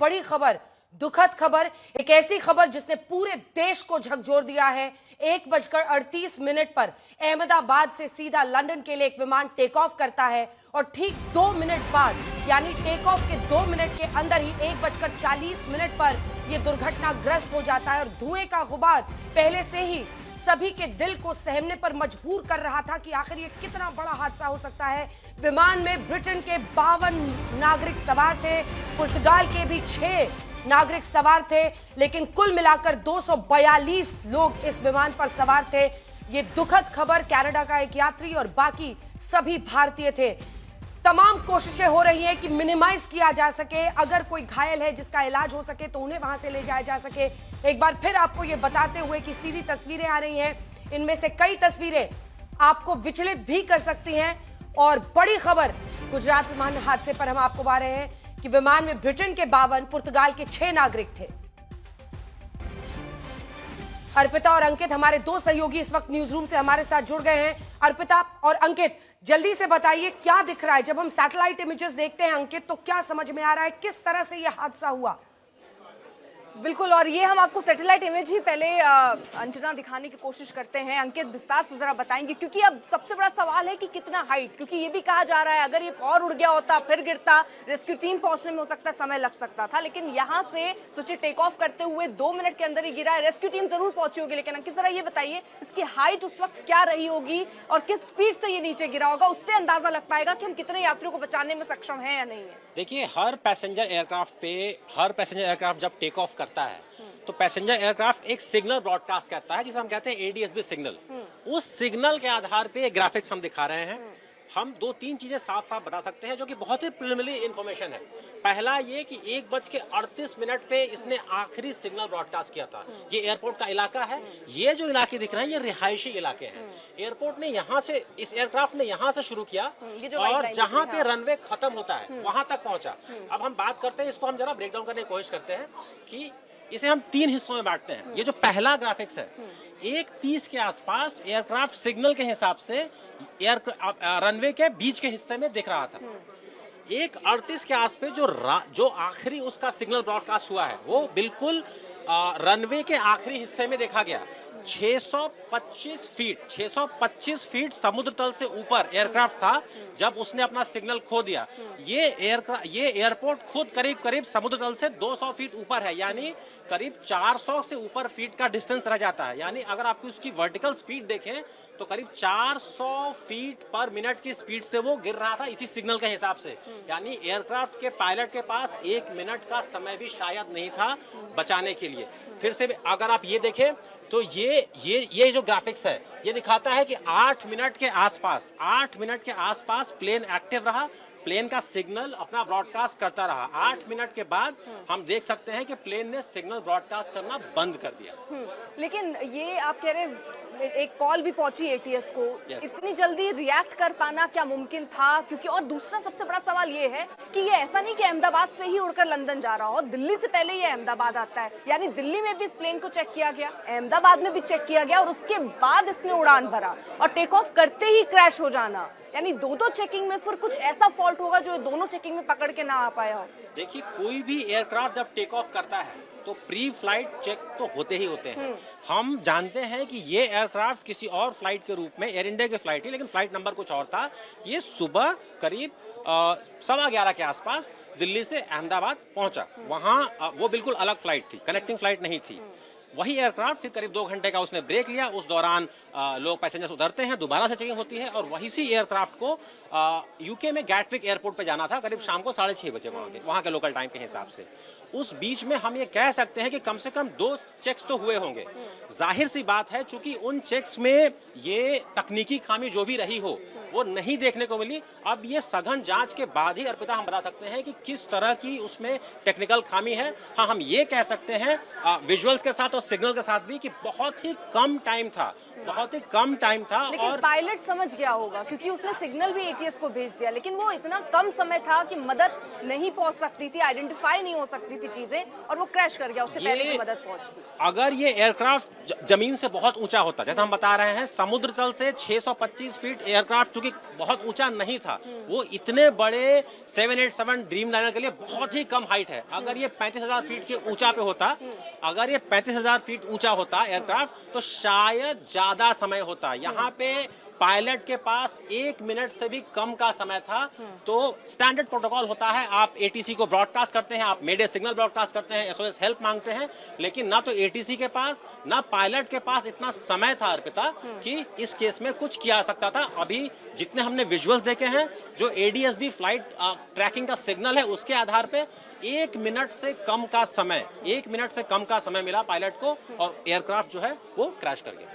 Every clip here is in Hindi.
बड़ी खबर, दुखद खबर, एक ऐसी खबर जिसने पूरे देश को झकझोर दिया है। 1:38 पर अहमदाबाद से सीधा लंदन के लिए एक विमान टेक ऑफ करता है और ठीक 2 मिनट बाद, यानी टेक ऑफ के 2 मिनट के अंदर ही 1:40 पर यह दुर्घटनाग्रस्त हो जाता है और धुएं का गुबार पहले से ही सभी के दिल को सहमने पर मजबूर कर रहा था कि आखिर ये कितना बड़ा हादसा हो सकता है। विमान में ब्रिटेन के 52 नागरिक सवार थे, पुर्तगाल के भी 6 नागरिक सवार थे, लेकिन कुल मिलाकर 242 लोग इस विमान पर सवार थे। ये दुखद खबर, कनाडा का एक यात्री और बाकी सभी भारतीय थे। तमाम कोशिशें हो रही हैं कि मिनिमाइज किया जा सके, अगर कोई घायल है जिसका इलाज हो सके तो उन्हें वहां से ले जाया जा सके। एक बार फिर आपको ये बताते हुए कि सीधी तस्वीरें आ रही हैं, इनमें से कई तस्वीरें आपको विचलित भी कर सकती हैं। और बड़ी खबर गुजरात विमान हादसे पर हम आपको बता रहे हैं कि विमान में ब्रिटेन के 52, पुर्तगाल के 6 नागरिक थे। अर्पिता और अंकित हमारे 2 सहयोगी इस वक्त न्यूज रूम से हमारे साथ जुड़ गए हैं। अर्पिता और अंकित, जल्दी से बताइए क्या दिख रहा है जब हम सैटेलाइट इमेजेस देखते हैं। अंकित, तो क्या समझ में आ रहा है, किस तरह से यह हादसा हुआ? बिल्कुल, और ये हम आपको सैटेलाइट इमेज ही पहले अंजना दिखाने की कोशिश करते हैं। अंकित विस्तार से जरा बताएंगे, क्योंकि अब सबसे बड़ा सवाल है कि कितना हाइट, क्योंकि ये भी कहा जा रहा है अगर ये और उड़ गया होता फिर गिरता, रेस्क्यू टीम पहुंचने में हो सकता है समय लग सकता था, लेकिन यहाँ से सोचिए टेक ऑफ करते हुए 2 मिनट के अंदर ही गिरा है। रेस्क्यू टीम जरूर पहुंची होगी, लेकिन अंकित जरा ये बताइए इसकी हाइट उस वक्त क्या रही होगी और किस स्पीड से ये नीचे गिरा होगा, उससे अंदाजा लग पाएगा कि हम कितने यात्रियों को बचाने में सक्षम है या नहीं है। देखिए, हर पैसेंजर एयरक्राफ्ट जब टेक ऑफ करता है तो पैसेंजर एयरक्राफ्ट एक सिग्नल ब्रॉडकास्ट करता है जिसे हम कहते हैं एडीएसबी सिग्नल। उस सिग्नल के आधार पे ग्राफिक्स हम दिखा रहे हैं। हम 2-3 चीजें साफ साफ बता सकते हैं जो कि बहुत ही प्रिलिमिनरी इंफॉर्मेशन है। पहला ये कि 1:38 पे इसने आखिरी सिग्नल ब्रॉडकास्ट किया था। ये एयरपोर्ट का इलाका है, ये जो इलाके दिख रहे हैं ये रिहायशी इलाके हैं। एयरपोर्ट ने यहाँ से, इस एयरक्राफ्ट ने यहाँ से शुरू किया और जहाँ पे रनवे खत्म होता है वहां तक पहुंचा। अब हम बात करते हैं, इसको हम जरा ब्रेक डाउन करने की कोशिश करते हैं कि इसे हम 3 हिस्सों में बांटते हैं। ये जो पहला ग्राफिक्स है, 1:30 के आसपास एयरक्राफ्ट सिग्नल के हिसाब से रनवे के बीच के हिस्से में दिख रहा था। 1:38 के आसपास जो आखिरी उसका सिग्नल ब्रॉडकास्ट हुआ है वो बिल्कुल रनवे के आखिरी हिस्से में देखा गया। 625 फीट समुद्र तल से ऊपर एयरक्राफ्ट था जब उसने अपना सिग्नल खो दिया। ये एयरपोर्ट खुद करीब समुद्र तल से 200 फीट ऊपर है, यानी करीब 400 से ऊपर फीट का डिस्टेंस रह जाता है। यानी अगर आपको उसकी वर्टिकल स्पीड देखें तो करीब 400 फीट पर मिनट की स्पीड से वो गिर रहा था इसी सिग्नल के हिसाब से। यानी एयरक्राफ्ट के पायलट के पास 1 मिनट का समय भी शायद नहीं था बचाने के लिए। फिर से अगर आप ये देखें तो ये जो ग्राफिक्स है ये दिखाता है कि 8 मिनट के आसपास प्लेन एक्टिव रहा, प्लेन का सिग्नल अपना ब्रॉडकास्ट करता रहा। 8 मिनट के बाद हम देख सकते हैं कि प्लेन ने सिग्नल ब्रॉडकास्ट करना बंद कर दिया। लेकिन ये आप कह रहे हैं एक कॉल भी पहुंची एटीएस को, इतनी जल्दी रिएक्ट कर पाना क्या मुमकिन था? क्योंकि और दूसरा सबसे बड़ा सवाल ये है कि ये ऐसा नहीं कि अहमदाबाद से ही उड़कर लंदन जा रहा हो, दिल्ली से पहले ये अहमदाबाद आता है, यानी दिल्ली में भी इस प्लेन को चेक किया गया, अहमदाबाद में भी चेक किया गया और उसके बाद इसने उड़ान भरा और टेक ऑफ करते ही क्रैश हो जाना। यानी 2 चेकिंग में फिर कुछ ऐसा फॉल्ट होगा जो दोनों चेकिंग में पकड़ के ना आ पाया हो। देखिए, कोई भी एयरक्राफ्ट जब टेक ऑफ करता है तो प्री फ्लाइट चेक तो होते ही होते हैं। हम जानते हैं कि ये एयरक्राफ्ट किसी और फ्लाइट के रूप में एयर इंडिया की फ्लाइट थी, लेकिन फ्लाइट नंबर कुछ और था। ये सुबह करीब 11:15 के आसपास दिल्ली से अहमदाबाद पहुंचा। वहां वो बिल्कुल अलग फ्लाइट थी, कनेक्टिंग फ्लाइट नहीं थी। वही एयरक्राफ्ट फिर करीब 2 घंटे का उसने ब्रेक लिया। उस दौरान लोग पैसेंजर्स उतरते हैं, दोबारा से चेकिंग होती है और वही सी एयरक्राफ्ट को यूके में गैटविक एयरपोर्ट पे जाना था करीब शाम को 6:30 बजे वहां के लोकल टाइम के हिसाब से। उस बीच में हम ये कह सकते हैं कि कम से कम 2 चेक्स तो हुए होंगे। जाहिर सी बात है, चूंकि उन चेक्स में ये तकनीकी खामी जो भी रही हो वो नहीं देखने को मिली। अब ये सघन जांच के बाद ही अर्पिता हम बता सकते हैं कि किस तरह की उसमें टेक्निकल खामी है। हाँ, हम ये कह सकते हैं विजुअल्स के साथ और सिग्नल के साथ भी कि बहुत ही कम टाइम था। लेकिन और पायलट समझ गया होगा क्योंकि उसने सिग्नल भी एटीएस को भेज दिया, लेकिन वो इतना कम समय था कि मदद नहीं पहुंच सकती थी, आइडेंटिफाई नहीं हो सकती थी चीजें और वो क्रैश कर गया, उससे पहले की मदद पहुंचती। अगर ये एयरक्राफ्ट जमीन से बहुत ऊंचा होता, जैसा हम बता रहे हैं, समुद्र तल से 625 फीट एयरक्राफ्ट क्योंकि बहुत ऊंचा नहीं था, वो इतने बड़े 787 ड्रीम लाइनर के लिए बहुत ही कम हाइट है। अगर ये 35,000 फीट के ऊंचा पे होता, अगर ये 35,000 फीट ऊंचा होता एयरक्राफ्ट, तो शायद ज्यादा समय होता। यहाँ पे पायलट के पास 1 मिनट से भी कम का समय था। तो स्टैंडर्ड प्रोटोकॉल होता है, आप एटीसी को ब्रॉडकास्ट करते हैं, आप मेडे सिग्नल ब्रॉडकास्ट करते हैं, एसओएस हेल्प मांगते हैं, लेकिन ना तो एटीसी के पास ना पायलट के पास इतना समय था अर्पिता कि इस केस में कुछ किया जा सकता था। अभी जितने हमने विजुअल्स देखे हैं, जो एडीएसबी फ्लाइट ट्रैकिंग का सिग्नल है, उसके आधार पे 1 मिनट से कम का समय, 1 मिनट से कम का समय मिला पायलट को और एयरक्राफ्ट जो है वो क्रैश कर गया।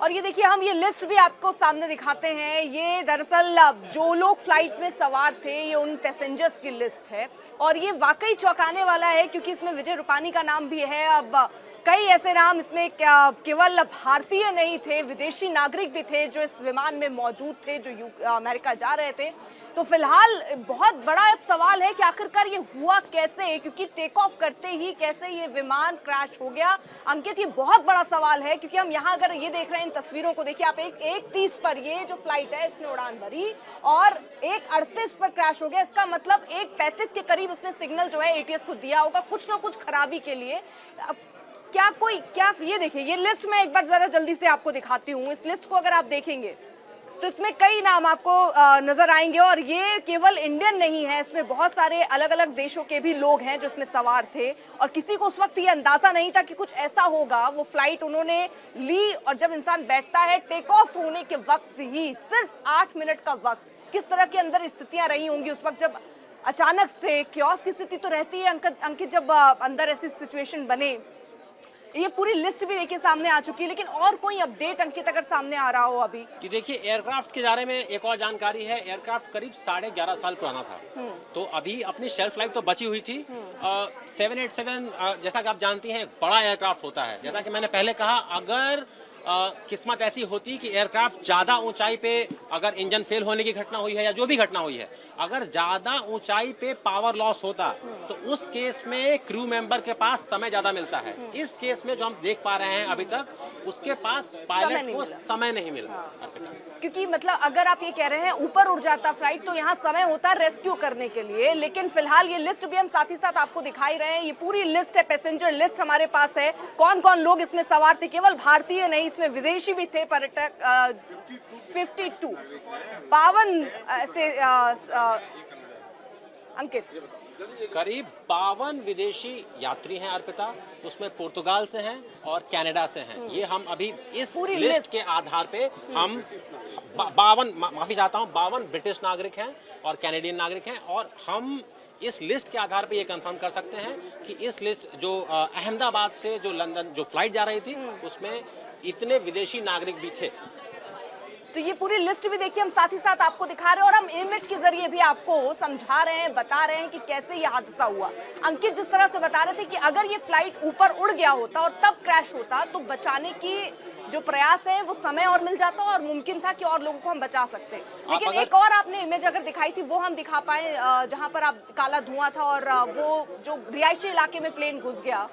और ये देखिए, हम ये लिस्ट भी आपको सामने दिखाते हैं। ये दरअसल जो लोग फ्लाइट में सवार थे, ये उन पैसेंजर्स की लिस्ट है और ये वाकई चौंकाने वाला है, क्योंकि इसमें विजय रूपानी का नाम भी है। अब कई ऐसे नाम इसमें केवल भारतीय नहीं थे, विदेशी नागरिक भी थे जो इस विमान में मौजूद थे, जो अमेरिका जा रहे थे। तो फिलहाल बहुत बड़ा सवाल है कि आखिरकार ये हुआ कैसे, क्योंकि टेक ऑफ करते ही कैसे ये विमान क्रैश हो गया। अंकित, ये बहुत बड़ा सवाल है, क्योंकि हम यहाँ अगर ये देख रहे हैं, इन तस्वीरों को देखिए आप, 1:30 पर ये जो फ्लाइट है इसने उड़ान भरी और 1:38 पर क्रैश हो गया। इसका मतलब 1:35 के करीब उसने सिग्नल जो है एटीएस को दिया होगा कुछ ना कुछ खराबी के लिए। क्या ये देखिए, ये लिस्ट मैं एक बार जरा जल्दी से आपको दिखाती हूँ। इस लिस्ट को अगर आप देखेंगे तो इसमें कई नाम आपको नजर आएंगे और ये केवल इंडियन नहीं है, इसमें बहुत सारे अलग अलग देशों के भी लोग हैं जो इसमें सवार थे और किसी को उस वक्त ये अंदाजा नहीं था कि कुछ ऐसा होगा। वो फ्लाइट उन्होंने ली और जब इंसान बैठता है, टेक ऑफ होने के वक्त ही सिर्फ 8 मिनट का वक्त, किस तरह के अंदर स्थितियां रही होंगी उस वक्त, जब अचानक से क्योस की स्थिति तो रहती है अंकित, जब अंदर ऐसी सिचुएशन बने। ये पूरी लिस्ट भी देखिए सामने आ चुकी है, लेकिन और कोई अपडेट अंकित अगर सामने आ रहा हो अभी? कि देखिए, एयरक्राफ्ट के बारे में एक और जानकारी है। एयरक्राफ्ट करीब 11.5 साल पुराना था, तो अभी अपनी शेल्फ लाइफ तो बची हुई थी। 787 जैसा कि आप जानती हैं, एक बड़ा एयरक्राफ्ट होता है। जैसा कि मैंने पहले कहा, अगर किस्मत ऐसी होती कि एयरक्राफ्ट ज्यादा ऊंचाई पे, अगर इंजन फेल होने की घटना हुई है या जो भी घटना हुई है, अगर ज्यादा ऊंचाई पे पावर लॉस होता, तो उस केस में क्रू मेंबर के पास समय ज्यादा मिलता है। इस केस में जो हम देख पा रहे हैं अभी तक, उसके पास पायलट को समय नहीं मिला। क्योंकि मतलब अगर आप ये कह रहे हैं ऊपर उड़ जाता फ्लाइट तो यहाँ समय होता रेस्क्यू करने के लिए, लेकिन फिलहाल ये लिस्ट भी हम साथ ही साथ आपको दिखाई रहे हैं। ये पूरी लिस्ट है, पैसेंजर लिस्ट हमारे पास है, कौन कौन लोग इसमें सवार थे। केवल भारतीय नहीं, इसमें विदेशी भी थे पर्यटक। 52 ऐसे अंकित, करीब 52 विदेशी यात्री हैं अर्पिता, उसमें पुर्तगाल से हैं और कनाडा से हैं। ये हम अभी इस लिस्ट के आधार पे हम 52 ब्रिटिश नागरिक हैं और कैनेडियन नागरिक हैं, और हम इस लिस्ट के आधार पे ये कंफर्म कर सकते हैं कि इस लिस्ट जो अहमदाबाद से जो लंदन जो फ्लाइट जा रही थी, उसमें इतने विदेशी नागरिक भी थे। तो ये पूरी लिस्ट भी देखिए हम साथ ही साथ आपको दिखा रहे हैं और हम इमेज के जरिए भी आपको समझा रहे हैं, बता रहे हैं कि कैसे ये हादसा हुआ। अंकित जिस तरह से बता रहे थे कि अगर ये फ्लाइट ऊपर उड़ गया होता और तब क्रैश होता, तो बचाने की जो प्रयास है वो समय और मिल जाता और मुमकिन था कि और लोगों को हम बचा सकते। लेकिन एक और आपने इमेज अगर दिखाई थी वो हम दिखा पाए, जहां पर आप काला धुआं था और वो जो रिहायशी इलाके में प्लेन घुस गया।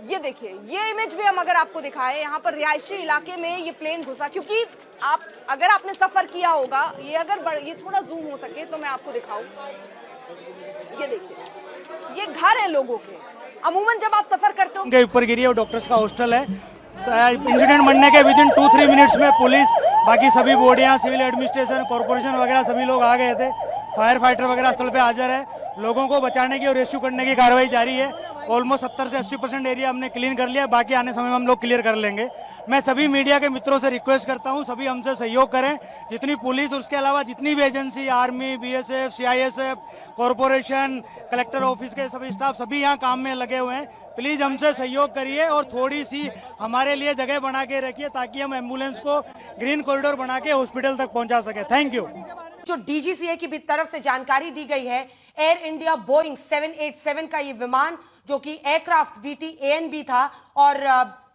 ये देखिए, ये इमेज भी हम अगर आपको दिखाएं, यहाँ पर रिहायशी इलाके में ये प्लेन घुसा। क्योंकि आप अगर आपने सफर किया होगा, ये अगर ये थोड़ा जूम हो सके तो मैं आपको दिखाऊं, ये देखिए, ये घर है लोगों के। अमूमन जब आप सफर करते हो, ऊपर गिरी है, वो डॉक्टर्स का हॉस्टल है। तो इंसिडेंट बनने के विदिन 2-3 मिनट्स में पुलिस, बाकी सभी बॉडियां, सिविल एडमिनिस्ट्रेशन, कॉर्पोरेशन वगैरह सभी लोग आ गए थे। फायर फाइटर वगैरह स्थल पे हाजिर है। लोगों को बचाने की और रेस्क्यू करने की कार्रवाई जारी है। ऑलमोस्ट 70 से 80% एरिया हमने क्लीन कर लिया, बाकी आने समय में हम लोग क्लियर कर लेंगे। मैं सभी मीडिया के मित्रों से रिक्वेस्ट करता हूं, सभी हमसे सहयोग करें। जितनी पुलिस, उसके अलावा जितनी भी agency, army, BSF, CISF, corporation, collector office के सभी स्टाफ, सभी यहाँ काम में लगे हुए हैं। प्लीज़ हमसे सहयोग करिए और थोड़ी सी हमारे लिए जगह बना के रखिए, ताकि हम एम्बुलेंस को ग्रीन कॉरिडोर बना के हॉस्पिटल तक पहुंचा सके। Thank you. जो डीजीसीए की भी तरफ से जानकारी दी गई है, एयर इंडिया बोइंग 787 का ये विमान, जो कि एयरक्राफ्ट VT-ANB था और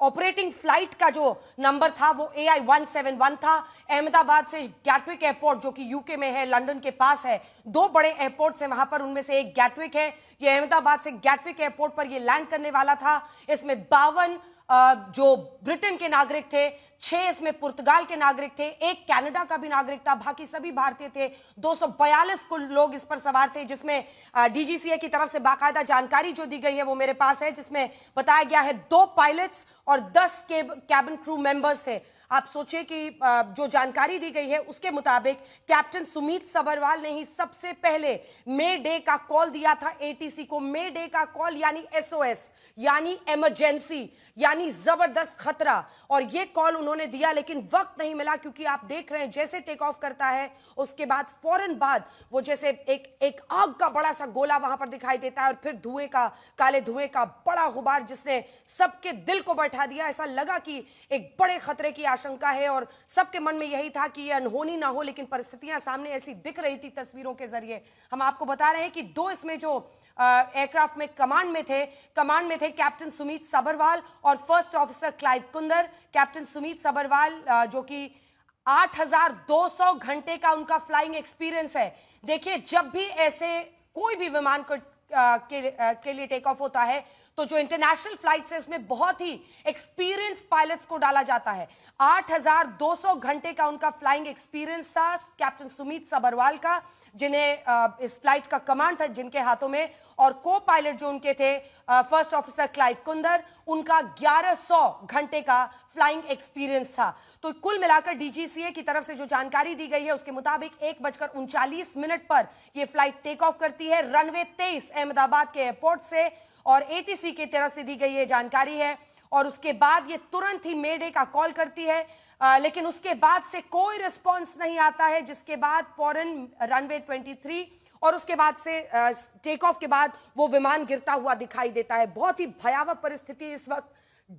ऑपरेटिंग फ्लाइट का जो नंबर था वो AI-171 था। अहमदाबाद से गैटविक एयरपोर्ट, जो कि यूके में है, लंदन के पास है, 2 बड़े एयरपोर्ट्स हैं वहां पर, उनमें से एक गैटविक है। ये अहमदाबाद से गैटविक एयरपोर्ट पर ये लैंड करने वाला था। इसमें 52 जो ब्रिटेन के नागरिक थे, 6 इसमें पुर्तगाल के नागरिक थे, 1 कनाडा का भी नागरिक था, बाकी सभी भारतीय थे। 242 कुल लोग इस पर सवार थे, जिसमें डीजीसीए की तरफ से बाकायदा जानकारी जो दी गई है वो मेरे पास है, जिसमें बताया गया है 2 पायलट्स और 10 कैबिन क्रू मेंबर्स थे। आप सोचिए कि जो जानकारी दी गई है उसके मुताबिक कैप्टन सुमित सबरवाल ने ही सबसे पहले मे डे का कॉल दिया था एटीसी को। मे डे का कॉल यानी एसओएस, यानी इमरजेंसी, यानी जबरदस्त खतरा, और ये कॉल उन्होंने दिया, लेकिन वक्त नहीं मिला, क्योंकि आप देख रहे हैं जैसे टेक ऑफ करता है उसके बाद फौरन बाद वो जैसे एक आग का बड़ा सा गोला वहां पर दिखाई देता है, और फिर काले धुएं का बड़ा गुबार जिसने सबके दिल को बैठा दिया। ऐसा लगा कि एक बड़े खतरे की आशंका है, और सबके मन में यही था कि ये अनहोनी ना हो, लेकिन परिस्थितियां सामने ऐसी दिख रही थी तस्वीरों के जरिए। हम आपको बता रहे हैं कि 2 इसमें जो एयरक्राफ्ट में कमांड में थे कैप्टन सुमित सबरवाल और first officer Clive Kunder. Captain Sumit Sabharwal जो कि 8,200 घंटे का उनका फ्लाइंग एक्सपीरियंस है। देखिए, जब भी ऐसे कोई भी विमान के लिए टेक ऑफ होता है तो जो इंटरनेशनल फ्लाइट है उसमें बहुत ही एक्सपीरियंस पायलट्स को डाला जाता है। 8,200 घंटे का उनका फ्लाइंग एक्सपीरियंस था कैप्टन सुमित सबरवाल का, जिन्हें इस फ्लाइट का कमांड था जिनके हाथों में, और को पायलट जो उनके थे फर्स्ट ऑफिसर क्लाइव कुंदर, उनका 1100 घंटे का फ्लाइंग एक्सपीरियंस था। तो कुल मिलाकर डीजीसीए की तरफ से जो जानकारी दी गई है उसके मुताबिक 1:39 पर यह फ्लाइट टेक ऑफ करती है रनवे 23 अहमदाबाद के एयरपोर्ट से, और एटीसी की तरफ से दी गई ये जानकारी है। और उसके बाद ये तुरंत ही मे डे का कॉल करती है, लेकिन उसके बाद से कोई रिस्पांस नहीं आता है, जिसके बाद फौरन रनवे 23 और उसके बाद से टेक ऑफ के बाद वो विमान गिरता हुआ दिखाई देता है। बहुत ही भयावह परिस्थिति इस वक्त,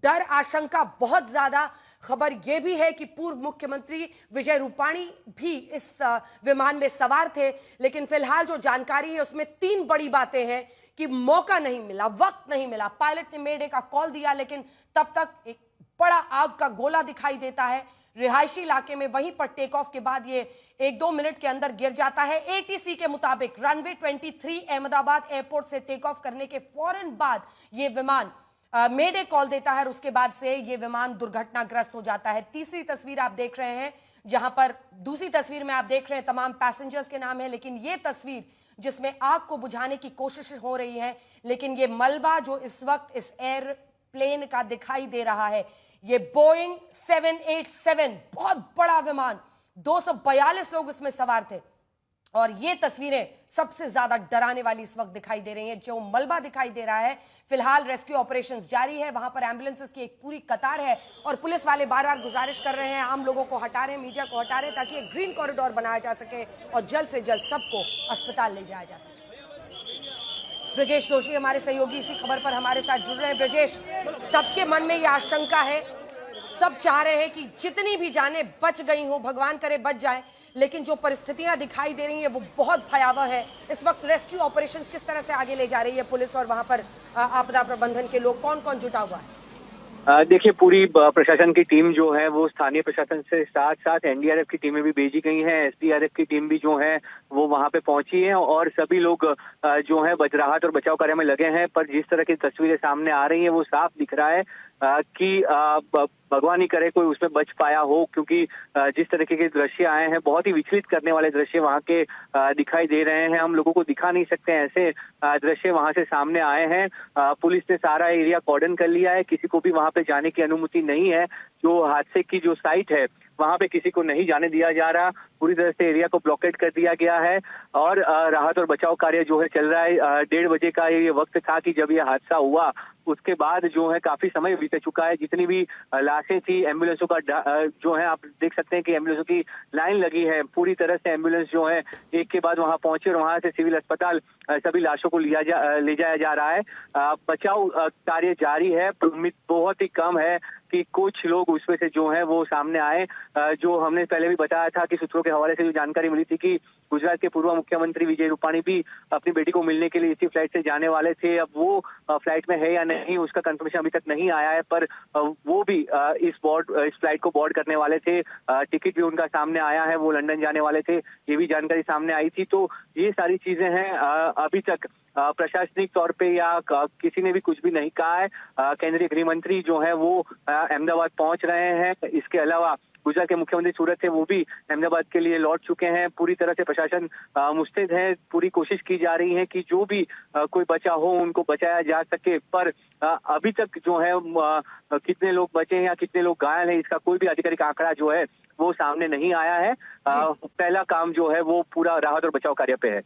डर आशंका बहुत ज्यादा। खबर यह भी है कि पूर्व मुख्यमंत्री विजय रूपाणी भी इस विमान में सवार थे, लेकिन फिलहाल जो जानकारी है उसमें 3 बड़ी बातें हैं कि मौका नहीं मिला, वक्त नहीं मिला। पायलट ने मे डे का कॉल दिया, लेकिन तब तक एक बड़ा आग का गोला दिखाई देता है रिहायशी इलाके में। वहीं पर टेक ऑफ के बाद ये 1-2 मिनट के अंदर गिर जाता है। एटीसी के मुताबिक रनवे 23 अहमदाबाद एयरपोर्ट से टेक ऑफ करने के फौरन बाद ये विमान मे डे कॉल देता है, और उसके बाद से ये विमान दुर्घटनाग्रस्त हो जाता है। तीसरी तस्वीर आप देख रहे हैं, जहां पर दूसरी तस्वीर में आप देख रहे हैं तमाम पैसेंजर्स के नाम है, लेकिन ये तस्वीर जिसमें आग को बुझाने की कोशिश हो रही है, लेकिन ये मलबा जो इस वक्त इस एयरप्लेन का दिखाई दे रहा है, ये बोइंग 787 बहुत बड़ा विमान, 242 लोग इसमें सवार थे। और ये तस्वीरें सबसे ज्यादा डराने वाली इस वक्त दिखाई दे रही हैं। जो मलबा दिखाई दे रहा है, फिलहाल रेस्क्यू ऑपरेशंस जारी है, वहां पर एम्बुलेंसेस की एक पूरी कतार है, और पुलिस वाले बार बार गुजारिश कर रहे हैं, आम लोगों को हटा रहे हैं, मीडिया को हटा रहे हैं, ताकि एक ग्रीन कॉरिडोर बनाया जा सके और जल्द से जल्द सबको अस्पताल ले जाया जा सके। ब्रजेश जोशी हमारे सहयोगी इसी खबर पर हमारे साथ जुड़ रहे हैं। ब्रजेश, सबके मन में यह आशंका है, सब चाह रहे हैं कि जितनी भी जानें बच गई हो, भगवान करे बच जाए, लेकिन जो परिस्थितियां दिखाई दे रही हैं वो बहुत भयावह है। इस वक्त रेस्क्यू ऑपरेशंस किस तरह से आगे ले जा रही है पुलिस, और वहां पर आपदा प्रबंधन के लोग कौन कौन जुटा हुआ है? देखिए, पूरी प्रशासन की टीम जो है वो स्थानीय प्रशासन से साथ साथ एनडीआरएफ की टीमें भी भेजी गई हैं, एसडीआरएफ की टीम भी जो है वो वहां पे पहुंची है, और सभी लोग जो है राहत और बचाव कार्य में लगे हैं। पर जिस तरह की तस्वीरें सामने आ रही हैं वो साफ दिख रहा है कि भगवान ही करे कोई उसमें बच पाया हो, क्योंकि जिस तरीके के दृश्य आए हैं बहुत ही विचलित करने वाले दृश्य वहां के दिखाई दे रहे हैं। हम लोगों को दिखा नहीं सकते ऐसे दृश्य वहां से सामने आए हैं। पुलिस ने सारा एरिया कॉर्डन कर लिया है, किसी को भी वहां पे जाने की अनुमति नहीं है। जो हादसे की जो साइट है वहां पे किसी को नहीं जाने दिया जा रहा, पूरी तरह से एरिया को ब्लॉकेट कर दिया गया है, और राहत और बचाव कार्य जो है चल रहा है। 1:30 बजे का ये वक्त था कि जब ये हादसा हुआ, उसके बाद जो है काफी समय बीत चुका है। जितनी भी लाशें थी, एम्बुलेंसों का जो है आप देख सकते हैं कि एम्बुलेंसों की लाइन लगी है, पूरी तरह से एम्बुलेंस जो है एक के बाद वहां पहुंचे, और वहां से सिविल अस्पताल सभी लाशों को ले जाया जा रहा है। बचाव कार्य जारी है, उम्मीद बहुत ही कम है कि कुछ लोग उसमें से जो है वो सामने आए। जो हमने पहले भी बताया था कि सूत्रों के हवाले से जो जानकारी मिली थी कि गुजरात के पूर्व मुख्यमंत्री विजय रूपाणी भी अपनी बेटी को मिलने के लिए इसी फ्लाइट से जाने वाले थे। अब वो फ्लाइट में है या नहीं उसका कंफर्मेशन अभी तक नहीं आया है, पर वो भी इस फ्लाइट को बोर्ड करने वाले थे। टिकट भी उनका सामने आया है, वो लंदन जाने वाले थे, ये भी जानकारी सामने आई थी। तो ये सारी चीजें हैं। अभी तक प्रशासनिक तौर पे या किसी ने भी कुछ भी नहीं कहा है। केंद्रीय गृह मंत्री जो है वो अहमदाबाद पहुंच रहे हैं। इसके अलावा गुजरात के मुख्यमंत्री सूरत थे, वो भी अहमदाबाद के लिए लौट चुके हैं। पूरी तरह से प्रशासन मुस्तैद है। पूरी कोशिश की जा रही है कि जो भी कोई बचा हो उनको बचाया जा सके, पर अभी तक जो है कितने लोग बचे हैं या कितने लोग घायल हैं इसका कोई भी आधिकारिक आंकड़ा जो है वो सामने नहीं आया है। पहला काम जो है वो पूरा राहत और बचाव कार्य पे है।